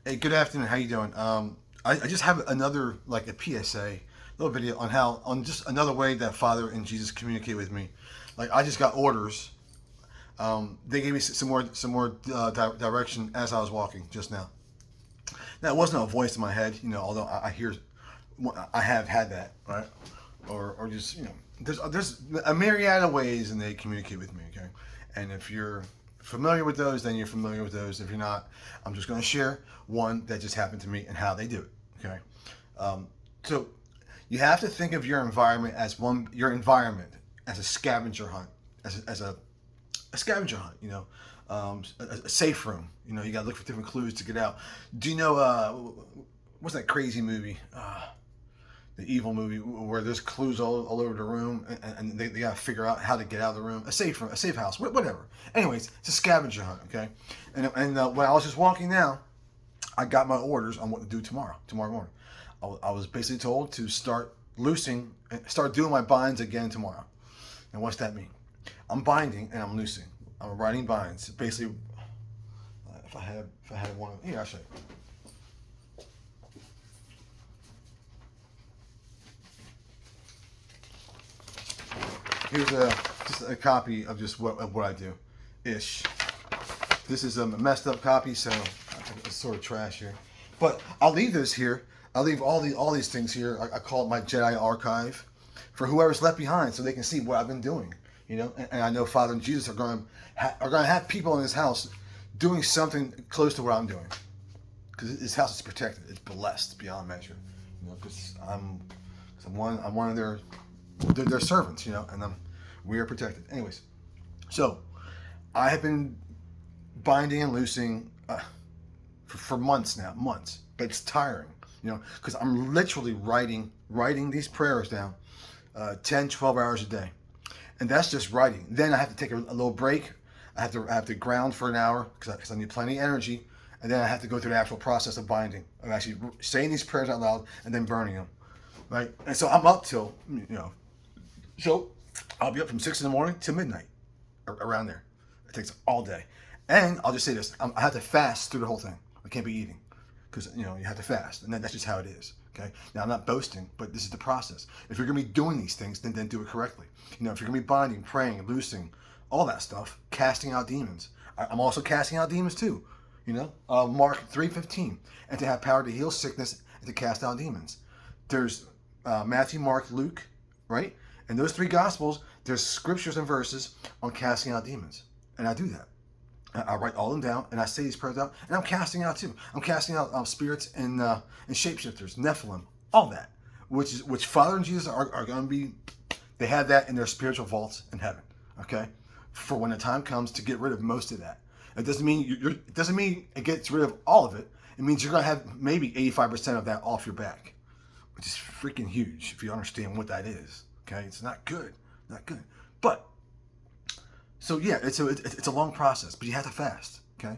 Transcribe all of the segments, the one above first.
Hey, good afternoon. How you doing? I just have another like a PSA, little video on how on just another way that Father and Jesus communicate with me. Like I just got orders. They gave me some more direction as I was walking just now. Now it wasn't a voice in my head, Although I hear, I have had that, right? Or just there's a myriad of ways and they communicate with me. Okay, and if you're familiar with those, then you're familiar with those. If you're not, I'm just going to share one that just happened to me and how they do it. Okay, so you have to think of your environment as a scavenger hunt, as a scavenger hunt. A safe room. You got to look for different clues to get out. Do you know what's that crazy movie? The evil movie where there's clues all over the room, and they got to figure out how to get out of the room. A safe room, a safe house, whatever. Anyways, it's a scavenger hunt. Okay, and when I was just walking now, I got my orders on what to do tomorrow morning. I was basically told to start doing my binds again tomorrow. And what's that mean? I'm binding and I'm loosing. I'm writing binds. Basically, if I had one here, I'll show you. Here's just a copy of just what I do, ish. This is a messed up copy, so it's sort of trash here. But I'll leave this here. I'll leave all these things here. I call it my Jedi archive for whoever's left behind, so they can see what I've been doing. And I know Father and Jesus are going to have people in this house doing something close to what I'm doing, because this house is protected. It's blessed beyond measure. Because I'm one of their servants. And we are protected. Anyways, so I have been binding and loosing for months now, but it's tiring, because I'm literally writing these prayers down 10, 12 hours a day. And that's just writing. Then I have to take a little break. I have to ground for an hour because I need plenty of energy. And then I have to go through the actual process of binding, of actually saying these prayers out loud and then burning them, right? And so I'm up till, so I'll be up from 6 in the morning to midnight, around there. It takes all day. And I'll just say this: I have to fast through the whole thing. I can't be eating because you have to fast, and that's just how it is. Okay. Now I'm not boasting, but this is the process. If you're gonna be doing these things, then do it correctly. If you're gonna be binding, praying, loosing, all that stuff, casting out demons. I'm also casting out demons too. Mark 3:15, and to have power to heal sickness and to cast out demons. There's Matthew, Mark, Luke, right? In those three gospels, there's scriptures and verses on casting out demons, and I do that. I write all them down, and I say these prayers out, and I'm casting out too. I'm casting out spirits and shapeshifters, Nephilim, all that, which Father and Jesus are going to be. They have that in their spiritual vaults in heaven. Okay, for when the time comes to get rid of most of that. It doesn't mean it doesn't mean it gets rid of all of it. It means you're going to have maybe 85% of that off your back, which is freaking huge if you understand what that is. Okay, it's not good, but. So yeah, it's a long process, but you have to fast, okay,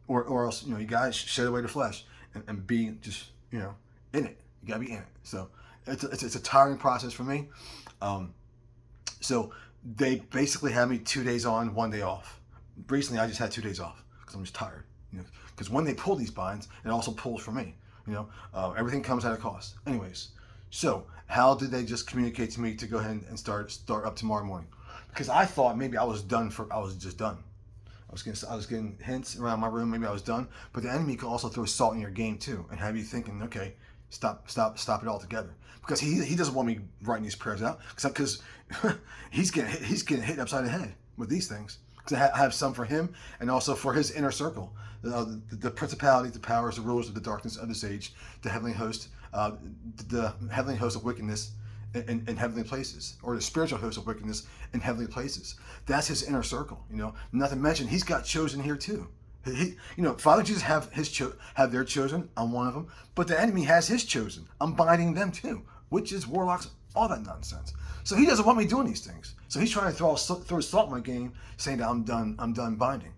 or else you guys shed away the flesh and be just in it. You gotta be in it. So it's a tiring process for me. So they basically had me 2 days on, 1 day off. Recently, I just had 2 days off because I'm just tired. Because when they pull these binds, it also pulls for me. Everything comes at a cost. Anyways, so how did they just communicate to me to go ahead and start up tomorrow morning? Because I thought maybe I was just done. I was getting hints around my room. Maybe I was done. But the enemy can also throw salt in your game too, and have you thinking, okay, stop it all together. Because he doesn't want me writing these prayers out, because he's getting hit upside the head with these things. Because I have some for him, and also for his inner circle, the principalities, the powers, the rulers of the darkness of this age, the heavenly host of wickedness in heavenly places, or the spiritual host of wickedness in heavenly places. That's his inner circle. Not to mention he's got chosen here too. Father Jesus have their chosen. I'm one of them, but the enemy has his chosen. I'm binding them too, witches, warlocks, all that nonsense. So he doesn't want me doing these things. So he's trying to throw salt in my game, saying that I'm done binding.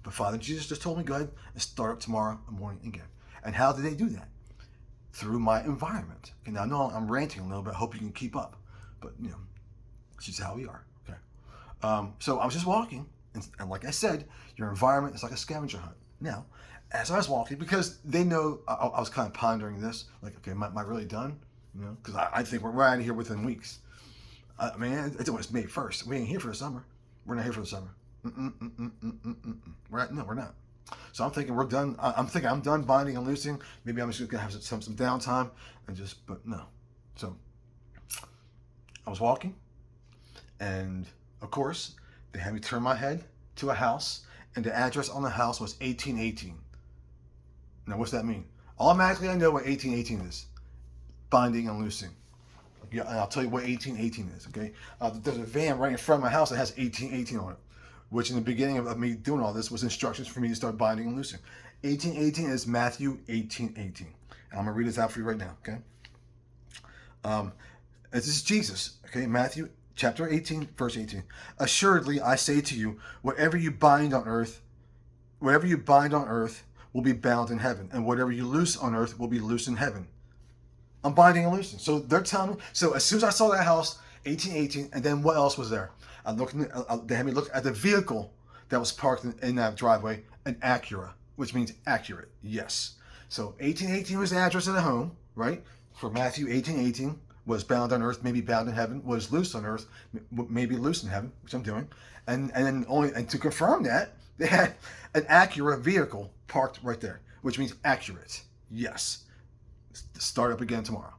But Father Jesus just told me, go ahead and start up tomorrow morning again. And how did they do that? Through my environment. Okay, now I know I'm ranting a little bit. I hope you can keep up, but it's just how we are. Okay. So I was just walking, and like I said, your environment is like a scavenger hunt. Now, as I was walking, because they know I was kind of pondering this, like, okay, am I really done? You know, because I think we're out of here within weeks. I mean, it's almost May 1st. We ain't here for the summer. We're not here for the summer. We're not. So I'm thinking we're done. I'm thinking I'm done binding and loosing. Maybe I'm just gonna have some downtime and just, but no. So I was walking, and of course they had me turn my head to a house, and the address on the house was 1818. Now what's that mean? Automatically I know what 1818 is. Binding and loosing. Yeah, and I'll tell you what 1818 is, okay? There's a van right in front of my house that has 1818 on it, which in the beginning of me doing all this was instructions for me to start binding and loosing. 1818 is Matthew 18:18. And I'm going to read this out for you right now, okay? This is Jesus, okay? Matthew chapter 18, verse 18. Assuredly, I say to you, whatever you bind on earth will be bound in heaven, and whatever you loose on earth will be loosed in heaven. I'm binding and loosing. So they're telling me. So as soon as I saw that house, 1818, and then what else was there? They had me look at the vehicle that was parked in that driveway, an Acura, which means accurate. Yes. So 1818 was the address of the home, right? For Matthew 18:18 was bound on earth, maybe bound in heaven. Was loosed on earth, maybe loosed in heaven, which I'm doing. And to confirm that, they had an Acura vehicle parked right there, which means accurate. Yes. Start up again tomorrow.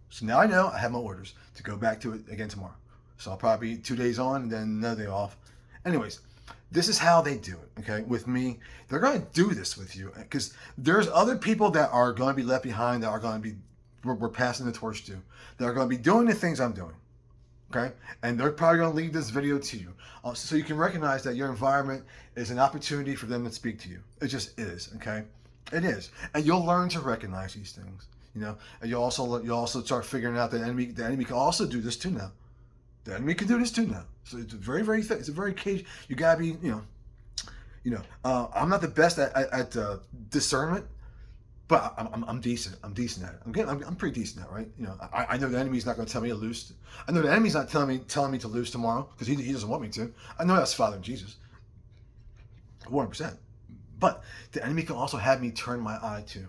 So now I know I have my orders to go back to it again tomorrow. So I'll probably be 2 days on and then another day off. Anyways, this is how they do it, okay? With me, they're going to do this with you because there's other people that are going to be left behind that are going to be, we're passing the torch to, that are going to be doing the things I'm doing, okay? And they're probably going to leave this video to you. So you can recognize that your environment is an opportunity for them to speak to you. It just is, okay? It is, and you'll learn to recognize these things, you know. And you also start figuring out that the enemy can also do this too now. The enemy can do this too now. So it's very, very thick. It's a very cage. You gotta be, I'm not the best at discernment, but I'm decent. I'm decent at it. I'm pretty decent at it, right? You know, I know the enemy's not going to tell me to loose. I know the enemy's not telling me to loose tomorrow because he doesn't want me to. I know that's Father and Jesus, 100%. But the enemy can also have me turn my eye to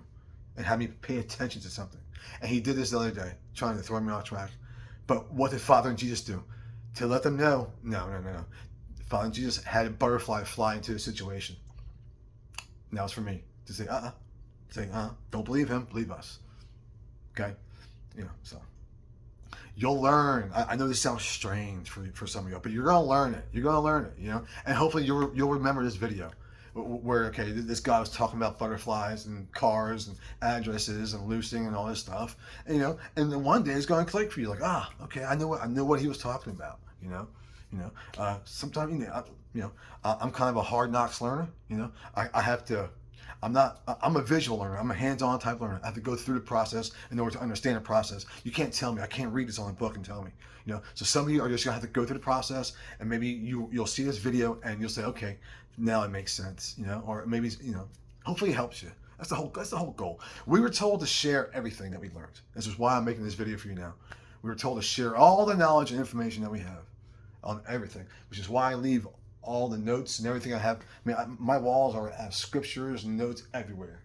and have me pay attention to something. And he did this the other day, trying to throw me off track. But what did Father and Jesus do? To let them know, no. Father and Jesus had a butterfly fly into the situation. And that was for me to say, don't believe him, believe us. Okay? You know, so you'll learn. I know this sounds strange for some of you, but you're going to learn it. You're going to learn it, you know? And hopefully you'll remember this video. Where, okay, this guy was talking about butterflies and cars and addresses and loosing and all this stuff, and, you know, and then one day it's going to click for you, like, okay, I know what he was talking about, you know. Sometimes, I'm kind of a hard knocks learner, you know. I'm a visual learner. I'm a hands-on type learner. I have to go through the process in order to understand the process. You can't tell me. I can't read this on a book and tell me, you know. So some of you are just gonna have to go through the process, and maybe you'll see this video and you'll say, okay, now it makes sense, you know, or maybe, you know, hopefully it helps you. That's the whole goal. We were told to share everything that we learned. This is why I'm making this video for you now. We were told to share all the knowledge and information that we have on everything, which is why I leave all the notes and everything I have. I mean, my walls have scriptures and notes everywhere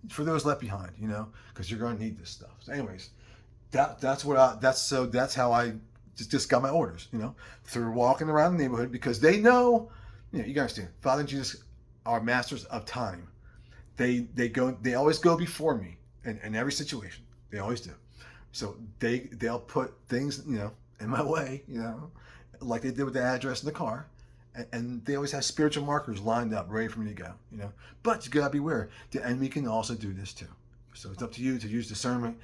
for those left behind, you know, because you're going to need this stuff. So anyways, that's how I just got my orders, you know, through walking around the neighborhood, because they know, you know, you gotta understand, Father and Jesus are masters of time. They always go before me in every situation. They always do. So they'll put things, you know, in my way, you know, like they did with the address in the car. And they always have spiritual markers lined up, ready for me to go, you know. But you gotta beware. The enemy can also do this too. So it's up to you to use discernment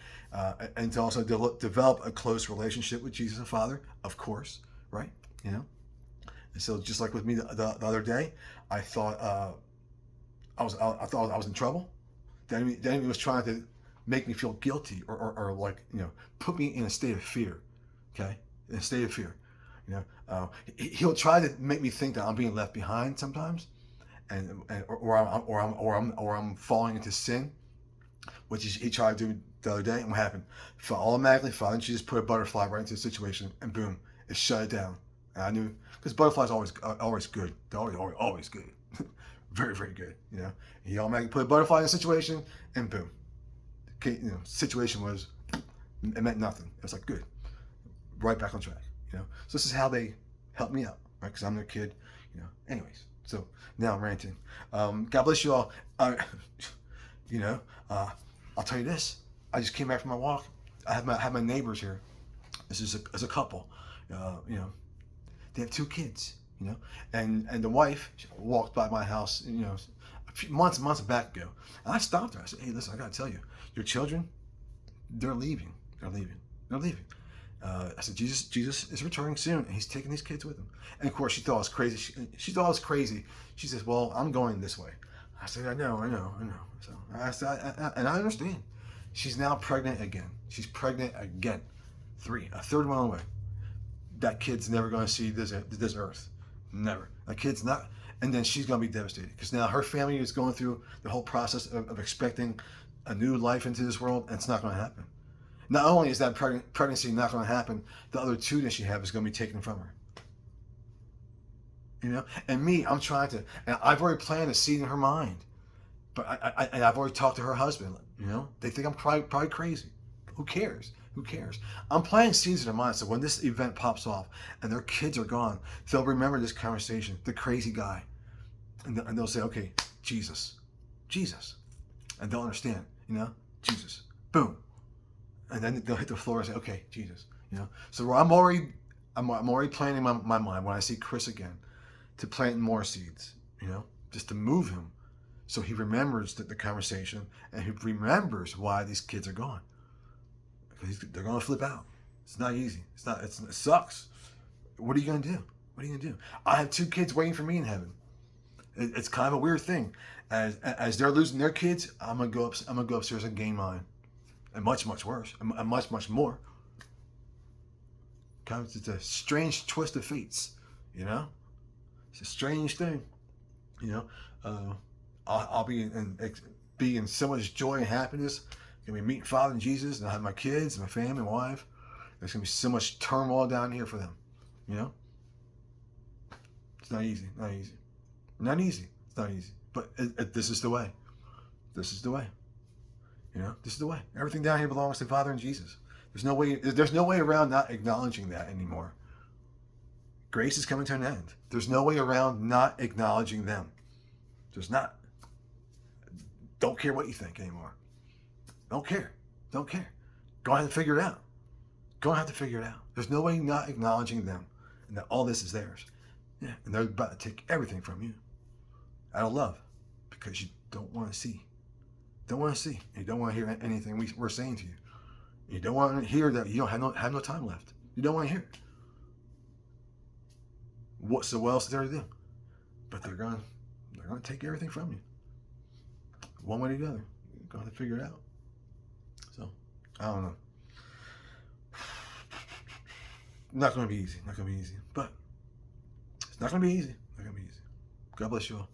and to also develop a close relationship with Jesus the Father, of course, right? You know. And so just like with me the other day, I thought I was in trouble. The enemy was trying to make me feel guilty or like, you know, put me in a state of fear. Okay, in a state of fear. You know, he'll try to make me think that I'm being left behind sometimes, or I'm falling into sin, which he tried to do the other day. And what happened? Automatically, Father and Jesus put a butterfly right into the situation, and boom, it shut it down. And I knew, because butterflies are always good. They're always good. Very, very good. You know, he automatically put a butterfly in the situation, and boom, situation was, it meant nothing. It was like, good, right back on track. You know, so this is how they help me out, right? Because I'm their kid. You know. Anyways, so now I'm ranting. God bless you all. You know, I'll tell you this. I just came back from my walk. I have my neighbors here. This is a couple. You know, they have 2 kids. You know, and the wife walked by my house. You know, a few months back ago, and I stopped her. I said, "Hey, listen, I gotta tell you, your children, they're leaving. They're leaving. They're leaving." I said, Jesus is returning soon, and he's taking these kids with him. And of course, she thought I was crazy. She thought I was crazy. She says, "Well, I'm going this way." I said, I know. So I said, and I understand. She's now pregnant again. She's pregnant again. A third one away. That kid's never going to see this earth. Never. That kid's not. And then she's going to be devastated because now her family is going through the whole process of expecting a new life into this world, and it's not going to happen. Not only is that pregnancy not going to happen, the other 2 that she has is going to be taken from her. You know, and me, I'm trying to, and I've already planted a seed in her mind, but I've already talked to her husband. You know, they think I'm probably crazy. Who cares? Who cares? I'm planting seeds in their mind, so when this event pops off and their kids are gone, they'll remember this conversation, the crazy guy, and they'll say, okay, Jesus, and they'll understand. You know, Jesus, boom, and then they'll hit the floor and say, okay, Jesus. You know, so I'm already planning my mind when I see Chris again, to plant more seeds, you know, just to move him so he remembers the conversation and he remembers why these kids are gone. Because they're going to flip out. It's not easy. It sucks. What are you going to do? What are you going to do? I have 2 kids waiting for me in heaven. It's kind of a weird thing. As they're losing their kids, I'm going to go upstairs and gain mine. And much, much worse. And much, much more. Kind of, it's a strange twist of fates, you know? It's a strange thing, you know. I'll be in so much joy and happiness. I'm gonna be meeting Father and Jesus, and I have my kids, my family, my wife. There's gonna be so much turmoil down here for them, you know. It's not easy, It's not easy. But this is the way. This is the way. You know, this is the way. Everything down here belongs to Father and Jesus. There's no way around not acknowledging that anymore. Grace is coming to an end. There's no way around not acknowledging them. There's not. Don't care what you think anymore. Don't care. Go ahead and figure it out. There's no way not acknowledging them and that all this is theirs. Yeah, and they're about to take everything from you out of love because you don't want to see. You don't want to hear anything we're saying to you. You don't want to hear that you don't have no time left. You don't want to hear it. What else is there to do? But they're going to take everything from you. One way or the other. You're going to figure it out. So, I don't know. Not going to be easy. But it's not going to be easy. God bless you all.